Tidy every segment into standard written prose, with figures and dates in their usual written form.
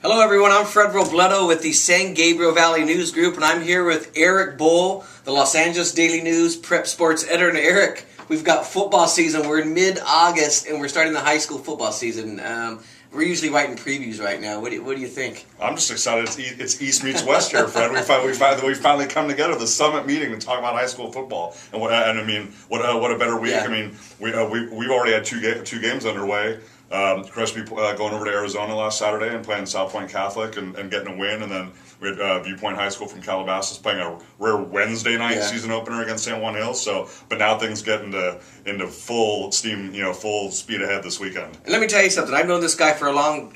Hello everyone, I'm Fred Robledo with the San Gabriel Valley News Group, and I'm here with Erik Boal, the Los Angeles Daily News Prep Sports Editor. And Erik, we've got football season. We're in mid-August, and we're starting the high school football season. We're usually writing previews right now. What do you think? I'm just excited. It's East meets West here, Fred. We finally come together, the summit meeting, to talk about high school football. And what a better week. Yeah. I mean, we've already had two games underway. Crespi going over to Arizona last Saturday and playing South Point Catholic and getting a win, and then we had Viewpoint High School from Calabasas playing a rare Wednesday night season opener against San Juan Hills. So, but now things get into full steam, full speed ahead this weekend. And let me tell you something. I've known this guy for a long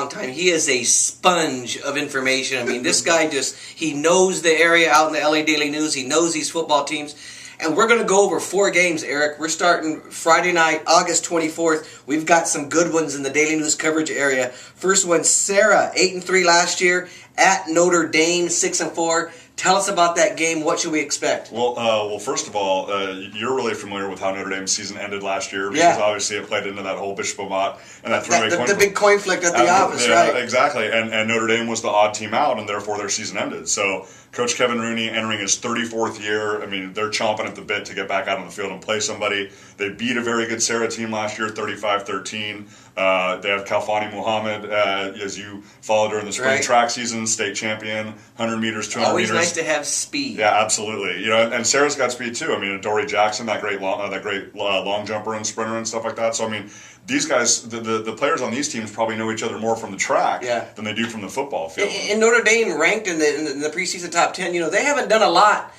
time. He is a sponge of information. I mean, this guy he knows the area out in the LA Daily News. He knows these football teams. And we're going to go over 4 games, Erik. We're starting Friday night, August 24th. We've got some good ones in the Daily News coverage area. First one, Serra, 8-3 last year, at Notre Dame, 6-4. Tell us about that game. What should we expect? Well, first of all, you're really familiar with how Notre Dame's season ended last year because obviously it played into that whole Bishop Amat and that three-way coin. The big coin flick at the office, right? Exactly. And Notre Dame was the odd team out, and therefore their season ended. So Coach Kevin Rooney entering his 34th year. I mean, they're chomping at the bit to get back out on the field and play somebody. They beat a very good Serra team last year, 35-13. They have Kalfani Muhammad, as you followed during the spring track season, state champion, 100 meters, 200 Always meters. Nice to have speed. Yeah, absolutely. And Sarah's got speed too. I mean, Dory Jackson, that great long jumper and sprinter and stuff like that. So I mean, these guys, the players on these teams probably know each other more from the track than they do from the football field. And Notre Dame ranked in the preseason top 10. They haven't done a lot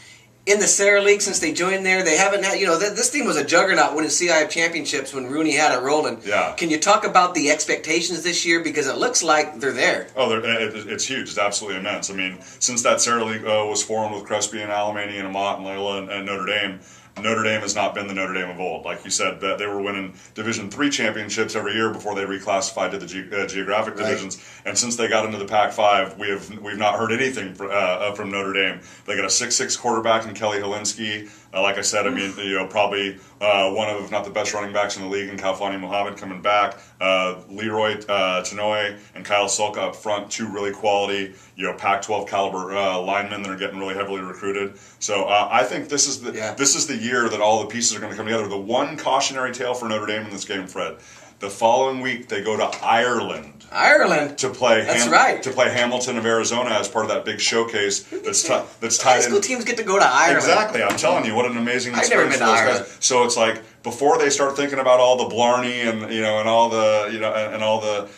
in the Serra League since they joined there. They haven't had, this team was a juggernaut winning CIF championships when Rooney had it rolling. Yeah. Can you talk about the expectations this year? Because it looks like they're there. Oh, it's huge. It's absolutely immense. I mean, since that Serra League was formed with Crespi and Alemany and Amat and Layla and Notre Dame has not been the Notre Dame of old. Like you said, they were winning Division III championships every year before they reclassified to the geographic divisions. And since they got into the Pac-5, we've not heard anything from Notre Dame. They got a 6'6" quarterback in Kelly Helinski. Like I said, I mean, probably one of, if not the best running backs in the league, in Kalfani Muhammad coming back. Leroy Tanoe and Kyle Sulka up front, 2 really quality, Pac-12 caliber linemen that are getting really heavily recruited. So I think this is the year that all the pieces are going to come together. The one cautionary tale for Notre Dame in this game, Fred. The following week, they go to Ireland to play. To play Hamilton of Arizona as part of that big showcase that's tied in. High school teams get to go to Ireland. Exactly, I'm telling you, what an amazing experience. I've never been to Ireland. Guys. So it's like before they start thinking about all the blarney and all the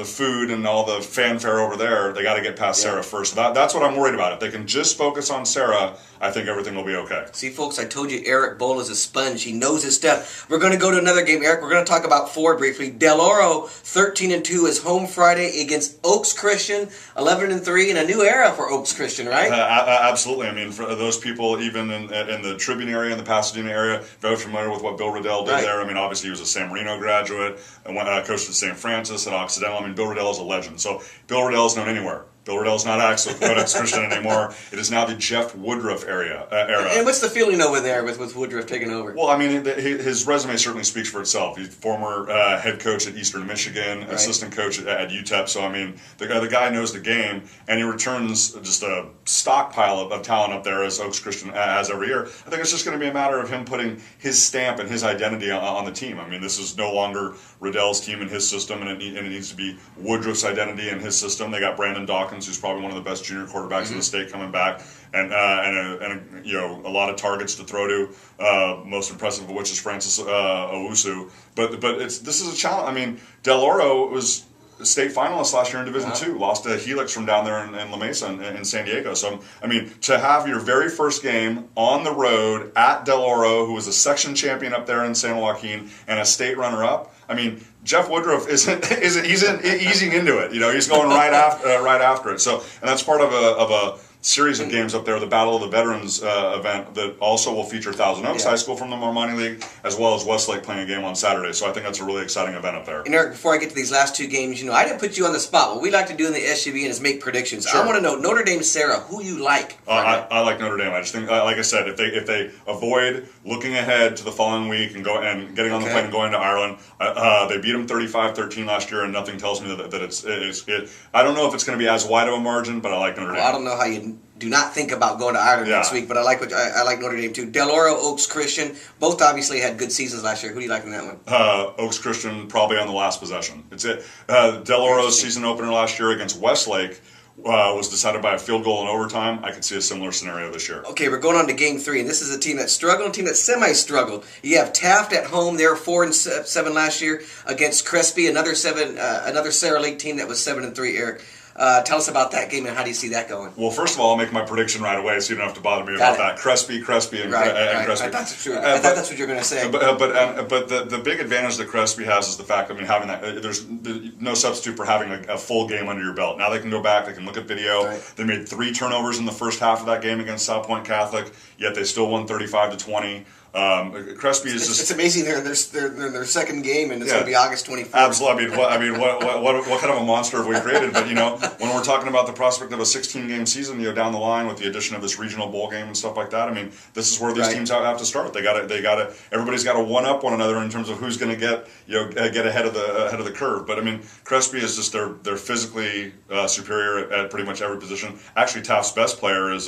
food and all the fanfare over there, they got to get past Serra first. So that's what I'm worried about. If they can just focus on Serra, I think everything will be okay. See, folks, I told you Erik Boal is a sponge. He knows his stuff. We're going to go to another game, Erik. We're going to talk about 4 briefly. Del Oro, 13-2, is home Friday against Oaks Christian, 11-3, and a new era for Oaks Christian, right? Absolutely. I mean, for those people even in the Tribune area, in the Pasadena area, very familiar with what Bill Riddell did there. I mean, obviously he was a San Marino graduate and coached at St. Francis and Occidental. I mean, Bill Riddell is a legend. So Bill Riddell is known anywhere. Bill Riddell's not actually Christian anymore. It is now the Jeff Woodruff era. And what's the feeling over there with Woodruff taking over? Well, I mean, his resume certainly speaks for itself. He's former head coach at Eastern Michigan, assistant coach at UTEP. So, I mean, the guy knows the game, and he returns just a stockpile of talent up there as Oaks Christian has every year. I think it's just going to be a matter of him putting his stamp and his identity on the team. I mean, this is no longer Riddell's team and his system, and it needs to be Woodruff's identity and his system. They got Brandon Dawkins, who's probably one of the best junior quarterbacks in the state, coming back, and a lot of targets to throw to. Most impressive of which is Francis Owusu. But this is a challenge. I mean, Del Oro was a state finalist last year in Division II, lost to Helix from down there in La Mesa in San Diego. So, I mean, to have your very first game on the road at Del Oro, who was a section champion up there in San Joaquin and a state runner-up, I mean, Jeff Woodruff he's easing into it. He's going right after it. So, and that's part of series of games up there, the Battle of the Veterans event that also will feature Thousand Oaks High School from the Alemany League, as well as Westlake playing a game on Saturday. So I think that's a really exciting event up there. And Eric, before I get to these last two games, I didn't put you on the spot. What we like to do in the SUV is make predictions. Sure. I want to know, Notre Dame, Serra, who you like? I like Notre Dame. I just think, like I said, if they avoid looking ahead to the following week and getting on the plane and going to Ireland, they beat them 35-13 last year, and nothing tells me that it's I don't know if it's going to be as wide of a margin, but I like Notre Dame. Well, I don't know how you do not think about going to Ireland next week, but I like Notre Dame too. Del Oro, Oaks Christian, both obviously had good seasons last year. Who do you like in that one? Oaks Christian probably on the last possession. It's it. Del Oro's season opener last year against Westlake was decided by a field goal in overtime. I could see a similar scenario this year. Okay, we're going on to Game 3, and this is a team that struggled, a team that semi-struggled. You have Taft at home; they were 4-7 last year against Crespi, another Serra League team that was 7-3. Eric, tell us about that game and how do you see that going? Well, first of all, I'll make my prediction right away, so you don't have to bother me about that. Crespi, and Crespi. I thought that's what you were going to say. But the big advantage that Crespi has is the fact, having that there's no substitute for having a full game under your belt. Now they can go back, they can look at video. Right. They made 3 turnovers in the first half of that game against South Point Catholic, yet they still won 35-20. Crespi is just—it's amazing. They're in their second game, and it's going to be August 24th. Absolutely. What kind of a monster have we created? But when we're talking about the prospect of a 16-game season, down the line with the addition of this regional bowl game and stuff like that, this is where these teams have to start. Everybody's got to one up one another in terms of who's going to get ahead of the curve. But Crespi is just they're physically superior at pretty much every position. Actually, Taft's best player is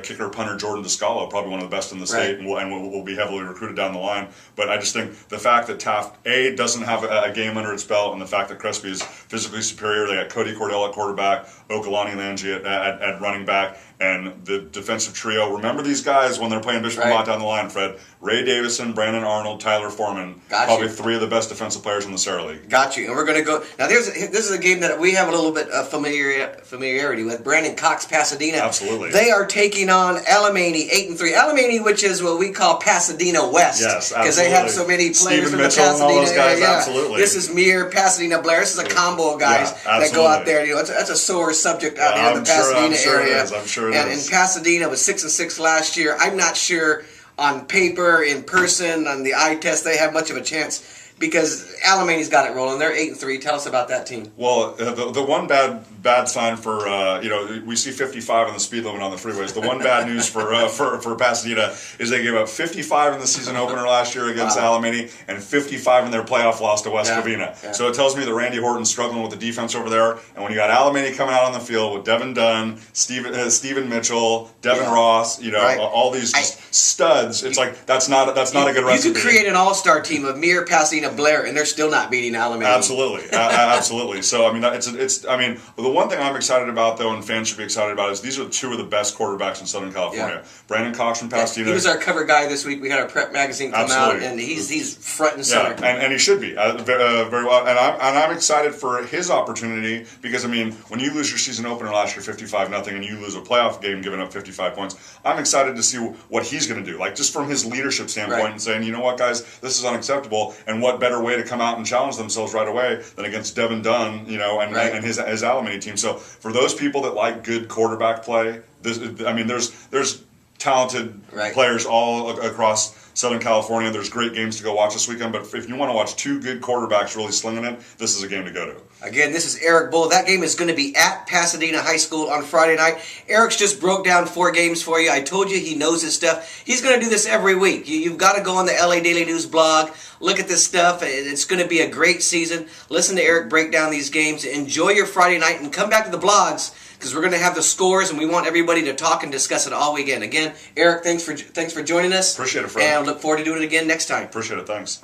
kicker punter Jordan Descalo, probably one of the best in the state, and will be heavily recruited down the line. But I just think the fact that Taft doesn't have a game under its belt, and the fact that Crespi is physically superior. They got Cody Cordell at quarterback, Okalani Langi at running back, and the defensive trio. Remember these guys when they're playing Bishop Mott down the line, Fred. Ray Davison, Brandon Arnold, Tyler Foreman. Probably 3 of the best defensive players in the Serra League. Got you. And we're going to go now. This is a game that we have a little bit of familiarity with. Brandon Cox, Pasadena. Absolutely. They are taking on Alemany, 8-3. Alemany, which is what we call Pasadena West. Yes, absolutely. Because they have so many players Stephen from Mitchell the Pasadena and all those guys, area. Absolutely. This is Mir, Pasadena, Blair. This is a combo of guys that go out there. That's a sore subject out here in the Pasadena area. I'm sure it is. And Pasadena was 6-6 last year. I'm not sure on paper, in person, on the eye test, they have much of a chance because Alemany's got it rolling. They're 8-3. Tell us about that team. Well, the one bad sign for we see 55 on the speed limit on the freeways. The one bad news for Pasadena is they gave up 55 in the season opener last year against Alemany and 55 in their playoff loss to West Covina. Yeah. So it tells me that Randy Horton's struggling with the defense over there. And when you got Alemany coming out on the field with Devin Dunn, Stephen Mitchell, Devin Ross, all these studs, it's like that's not a good recipe. You could create an all-star team of Mir, Pasadena, Blair, and they're still not beating Alemany. Absolutely, absolutely. So the one thing I'm excited about though, and fans should be excited about, is these are 2 of the best quarterbers in Southern California. Yeah. Brandon Cox from Pasadena. He was our cover guy this week. We had our prep magazine come out, and he's front and center. Yeah, and he should be very well. And I'm excited for his opportunity because when you lose your season opener last year 55-0, and you lose a playoff game giving up 55 points, I'm excited to see what he's going to do. Like just from his leadership standpoint, and saying, you know what, guys, this is unacceptable, and what better way to come out and challenge themselves right away than against Devin Dunn, and his Alemany team. So for those people that like good quarterback play, there's talented players all across Southern California. There's great games to go watch this weekend, but if you want to watch 2 good quarterbacks really slinging it, this is a game to go to. Again, this is Erik Boal. That game is going to be at Pasadena High School on Friday night. Eric's just broke down 4 games for you. I told you he knows his stuff. He's going to do this every week. You've got to go on the LA Daily News blog, look at this stuff. It's going to be a great season. Listen to Erik break down these games. Enjoy your Friday night and come back to the blogs because we're going to have the scores and we want everybody to talk and discuss it all weekend. Again, Erik, thanks for joining us. Appreciate it, Fred. And look forward to doing it again next time. Appreciate it. Thanks.